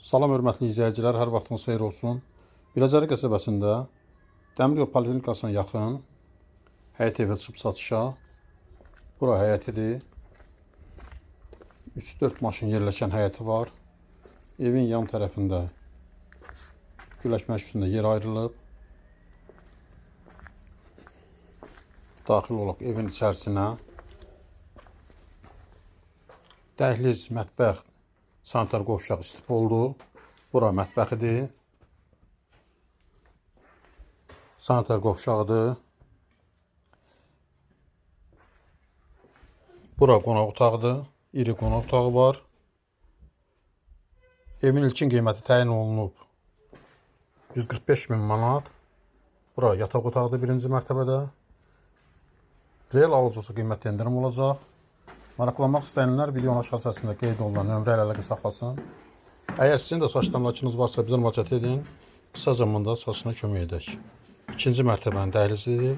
Salam hörmətli izləyicilər, hər vaxtınız xeyir olsun. Biləcəri qəsəbəsində Dəmiryol Poliklinikasına yaxın həyət evi çıxıb satışa. Bura həyətidir. 3-4 maşın yerləşən həyəti var. Evin yan tərəfində güləşmək üstündə yer ayrılıb. Daxil olaq evin içərisinə. Dəhliz, mətbəx, sanitar qovşaq istif oldu. Bura mətbəxidir. Sanitar qovşağıdır. Bura qonaq otağıdır. İri qonaq otağı var. Evin ilkin qiyməti təyin olunub 145.000 manat. Bura yataq otağıdır birinci mərtəbədə. Real alıcısı qiymət endirim olacaq. Maraqlanmaq istəyənlər videonun aşağı hissəsində qeyd olunan nömrə ilə əlaqə saxlasın. Əgər sizin də saç təmlakınız varsa bizə müraciət edin. Qısa zamanda saçına kömək edək. İkinci mərtəbənin dəhlizidir.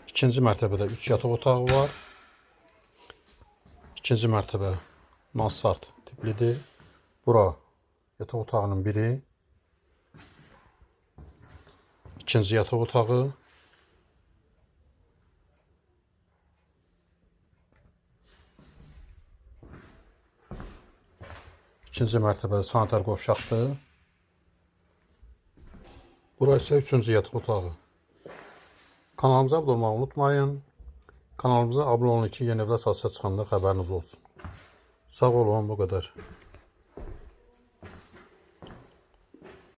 İkinci mərtəbədə 3 yataq otağı var. İkinci mərtəbə mansard tiplidir. Bura yataq otağının biri. İkinci yataq otağı. İkinci mərtəbədə sanitar qovşaqdır. Bura isə üçüncü yataq otağı. Kanalımıza abunə olmağı unutmayın. Kanalımıza abunə olun ki, yeni evlər satışa çıxanda xəbəriniz olsun. Sağ olun, bu qədər.